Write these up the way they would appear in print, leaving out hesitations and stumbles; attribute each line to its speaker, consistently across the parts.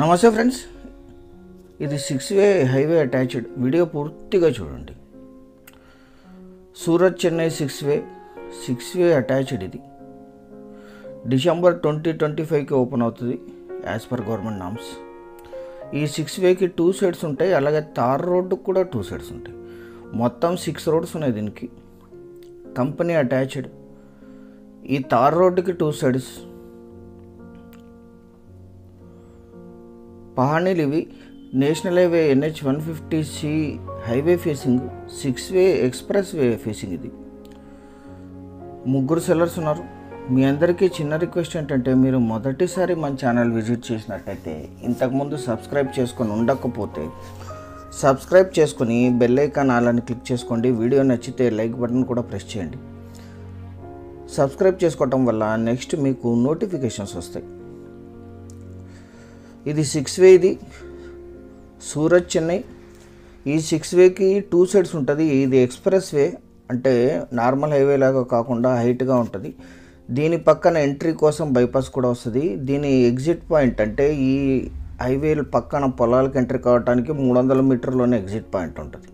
Speaker 1: నమస్తే ఫ్రెండ్స్, ఇది 6-వే highway attached. Video పూర్తిగా చూడండి. సూరత్ చెన్నై 6-వే అటాచ్డ్. ఇది డిసెంబర్ 2025కి ఓపెన్ అవుతుంది యాజ్ పర్ గవర్నమెంట్ నామ్స్. ఈ 6-వేకి 2 సైడ్స్ ఉంటాయి, అలాగే తార్ రోడ్డుకు కూడా 2 సైడ్స్ ఉంటాయి. మొత్తం 6 రోడ్స్ ఉన్నాయి దీనికి. Company attached. ఈ తార్ రోడ్డుకి 2 సైడ్స్ పహానీలు ఇవి. National highway NH 150C highway facing, 6-వే ఎక్స్ప్రెస్ వే ఫేసింగ్. ఇది ముగ్గురు సెల్లర్స్ ఉన్నారు. మీ అందరికీ చిన్న రిక్వెస్ట్ ఏంటంటే, మీరు మొదటిసారి మన ఛానల్ విజిట్ చేసినట్టయితే, ఇంతకుముందు సబ్స్క్రైబ్ చేసుకొని ఉండకపోతే సబ్స్క్రైబ్ చేసుకొని బెల్ ఐకాన్ ఆలని క్లిక్ చేసుకోండి. వీడియో నచ్చితే లైక్ బటన్ కూడా ప్రెస్ చేయండి. సబ్స్క్రైబ్ చేసుకోవటం వల్ల నెక్స్ట్ మీకు నోటిఫికేషన్స్ వస్తాయి. ఇది 6-వే. ఇది సూరత్ చెన్నై. ఈ 6-వేకి 2 సైడ్స్ ఉంటుంది. ఇది ఎక్స్ప్రెస్ వే, అంటే నార్మల్ హైవే లాగా కాకుండా హైట్గా ఉంటుంది. దీని పక్కన ఎంట్రీ కోసం బైపాస్ కూడా వస్తుంది. దీని ఎగ్జిట్ పాయింట్ అంటే ఈ హైవే పక్కన పొలాలకు ఎంట్రీ కావడానికి 300 మీటర్లోనే ఎగ్జిట్ పాయింట్ ఉంటుంది.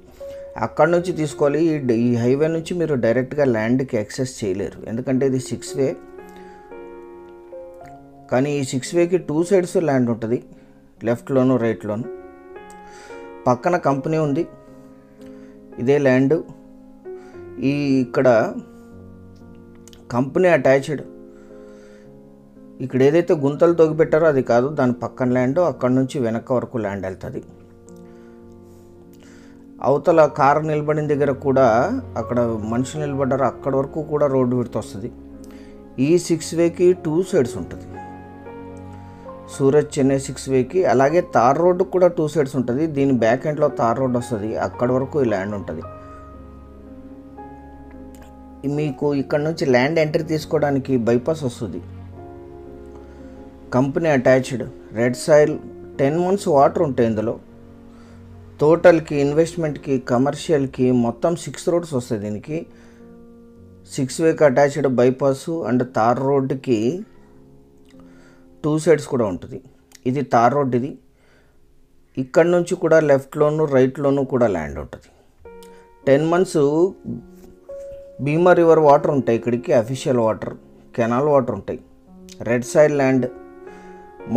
Speaker 1: అక్కడ నుంచి తీసుకోవాలి. ఈ హైవే నుంచి మీరు డైరెక్ట్గా ల్యాండ్కి యాక్సెస్ చేయలేరు, ఎందుకంటే ఇది 6-వే. కానీ ఈ 6-వేకి 2 సైడ్స్ ల్యాండ్ ఉంటుంది, లెఫ్ట్లోను రైట్లోను. పక్కన కంపెనీ ఉంది, ఇదే ల్యాండ్. ఇక్కడ కంపెనీ అటాచ్డ్. ఇక్కడ ఏదైతే గుంతలు తొగిపెట్టారో అది కాదు, దాని పక్కన ల్యాండ్. అక్కడ నుంచి వెనక వరకు ల్యాండ్ వెళ్తుంది. అవతల కారు నిలబడిన దగ్గర కూడా, అక్కడ మనుషులు నిలబడ్డారు, అక్కడ వరకు కూడా రోడ్డు విడత వస్తుంది. ఈ 6-వేకి 2 సైడ్స్ ఉంటుంది సూరత్ చెన్నై 6-వేకి. అలాగే తార్ రోడ్డుకు కూడా 2 సైడ్స్ ఉంటుంది. దీని బ్యాక్ ఎండ్లో తార్ రోడ్ వస్తుంది, అక్కడ వరకు ఈ ల్యాండ్ ఉంటుంది. మీకు ఇక్కడ నుంచి ల్యాండ్ ఎంట్రీ తీసుకోవడానికి బైపాస్ వస్తుంది. Company attached. Red soil, 10 months water ఉంటాయి ఇందులో. టోటల్కి ఇన్వెస్ట్మెంట్కి కమర్షియల్కి మొత్తం 6 రోడ్స్ వస్తాయి దీనికి. 6-వేకి అటాచ్డ్ బైపాస్ అండ్ తార్ రోడ్డుకి 2 సైడ్స్ కూడా ఉంటుంది. ఇది తార్ రోడ్. ఇది ఇక్కడ నుంచి కూడా లెఫ్ట్లోను రైట్లోను కూడా ల్యాండ్ ఉంటుంది. 10 months భీమా రివర్ వాటర్ ఉంటాయి ఇక్కడికి, అఫీషియల్ వాటర్, కెనాల్ వాటర్ ఉంటాయి. రెడ్ సైడ్ ల్యాండ్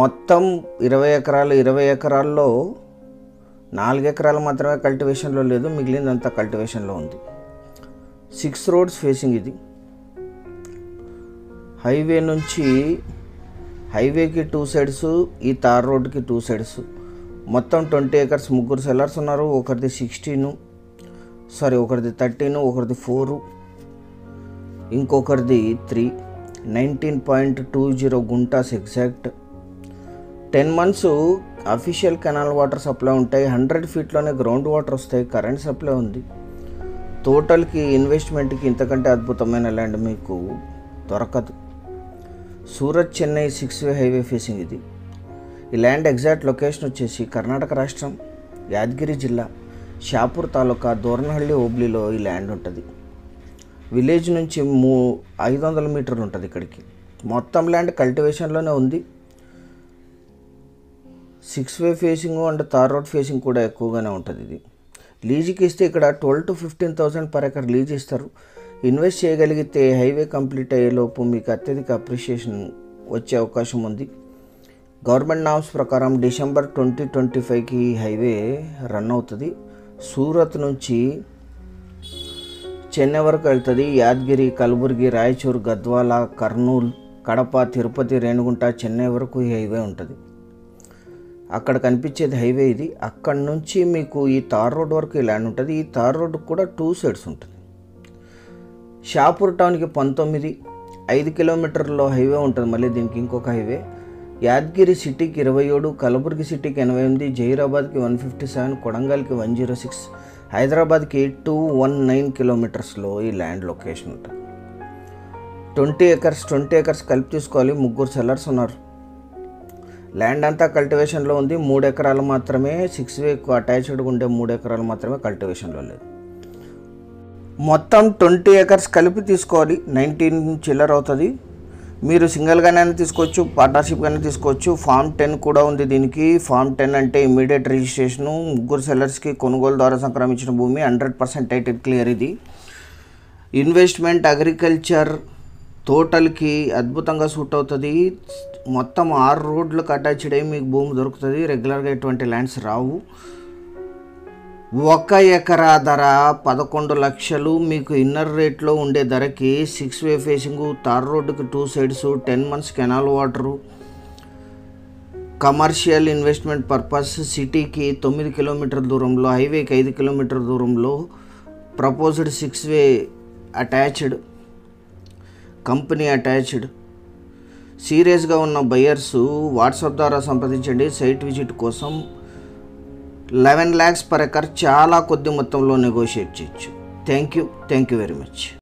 Speaker 1: మొత్తం 20 ఎకరాలు. 20 ఎకరాల్లో 4 ఎకరాలు మాత్రమే కల్టివేషన్లో లేదు, మిగిలిందంతా కల్టివేషన్లో ఉంది. 6 రోడ్స్ ఫేసింగ్. ఇది హైవే నుంచి, హైవేకి 2 సైడ్స్, ఈ తార్ రోడ్కి 2 సైడ్స్. మొత్తం 20 acres. ముగ్గురు సెల్లర్స్ ఉన్నారు. ఒకరిది 13, ఒకరిది 13, ఒకరిది 4, ఇంకొకరిది 3. 19.20 guntas exact. 10 months official canal water supply ఉంటాయి. 100 feetలోనే గ్రౌండ్ వాటర్ వస్తాయి. కరెంట్ సప్లై ఉంది. టోటల్కి ఇన్వెస్ట్మెంట్కి ఇంతకంటే అద్భుతమైన ల్యాండ్ మీకు దొరకదు. సూరత్ చెన్నై 6-వే హైవే ఫేసింగ్. ఇది ఈ ల్యాండ్ ఎగ్జాక్ట్ లొకేషన్ వచ్చేసి కర్ణాటక రాష్ట్రం, యాదగిరి జిల్లా, షాపూర్ తాలూకా, దోర్నహళ్ళి హోబ్లీలో ఈ ల్యాండ్ ఉంటుంది. విలేజ్ నుంచి 500 మీటర్లు ఉంటుంది ఇక్కడికి. మొత్తం ల్యాండ్ కల్టివేషన్లోనే ఉంది. 6-వే facing and tar road facing కూడా ఎక్కువగానే ఉంటుంది. ఇది లీజుకి ఇస్తే ఇక్కడ 12,000 to 15,000 per acre లీజ్ ఇస్తారు. ఇన్వెస్ట్ చేయగలిగితే హైవే కంప్లీట్ అయ్యేలోపు మీకు అత్యధిక అప్రిషియేషన్ వచ్చే అవకాశం ఉంది. గవర్నమెంట్ నామ్స్ ప్రకారం డిసెంబర్ 2025కి హైవే రన్ అవుతుంది. సూరత్ నుంచి చెన్నై వరకు వెళ్తుంది. యాదగిరి, కలబుర్గి, రాయచూర్, గద్వాల, కర్నూలు, కడప, తిరుపతి, రేణిగుంట, చెన్నై వరకు ఈ హైవే ఉంటుంది. అక్కడ కనిపించేది హైవే ఇది. అక్కడ నుంచి మీకు ఈ తార్ రోడ్ వరకు ఈ ల్యాండ్ ఉంటుంది. ఈ తార్ రోడ్కి కూడా 2 సైడ్స్ ఉంటుంది. షాపూర్ టౌన్కి 19, 5 kilometerలో హైవే ఉంటుంది. మళ్ళీ దీనికి ఇంకొక హైవే. యాదగిరి సిటీకి 27, కలబుర్గి సిటీకి 88, జహీరాబాద్కి 157, కొడంగల్కి 106, హైదరాబాద్కి 219 kilometersలో ఈ ల్యాండ్ లొకేషన్ ఉంటుంది. 20 acres కలిపి తీసుకోవాలి. ముగ్గురు సెల్లర్స్ ఉన్నారు. ల్యాండ్ అంతా కల్టివేషన్లో ఉంది. 3 ఎకరాలు మాత్రమే 6-వేకు అటాచ్డ్గా ఉండే 3 ఎకరాలు మాత్రమే కల్టివేషన్లో లేదు. మొత్తం 20 acres కలిపి తీసుకోవాలి. 19 చిల్లర అవుతుంది. మీరు సింగిల్గానే తీసుకోవచ్చు, పార్ట్నర్షిప్గానే తీసుకోవచ్చు. ఫామ్ 10 కూడా ఉంది దీనికి. ఫామ్ 10 అంటే ఇమ్మీడియట్ రిజిస్ట్రేషను, ముగ్గురు సెల్లర్స్కి కొనుగోలు ద్వారా సంక్రమించిన భూమి, 100% టైటిల్ క్లియర్. ఇది ఇన్వెస్ట్మెంట్, అగ్రికల్చర్, తోటలకి అద్భుతంగా సూట్ అవుతుంది. మొత్తం 6 రోడ్లకు అటాచ్డ్ అయ్యి మీకు భూమి దొరుకుతుంది. రెగ్యులర్గా ఎటువంటి ల్యాండ్స్ రావు. 1 ఎకరా ధర 11 లక్షలు. మీకు ఇన్నర్ రేట్లో ఉండే ధరకి 6 వే ఫేసింగు, తార్ రోడ్డుకి 2 sides, 10 months canal water, commercial investment purpose, సిటీకి 9 కిలోమీటర్ల దూరంలో, హైవేకి 5 కిలోమీటర్ల దూరంలో, ప్రపోజ్డ్ 6 వే అటాచ్డ్, కంపెనీ అటాచ్డ్. సీరియస్గా ఉన్న బయర్స్ వాట్సాప్ ద్వారా సంప్రదించండి సైట్ విజిట్ కోసం. 11 lakhs per acre, చాలా కొద్ది మొత్తంలో నెగోషియేట్ చేయొచ్చు. Thank you very much.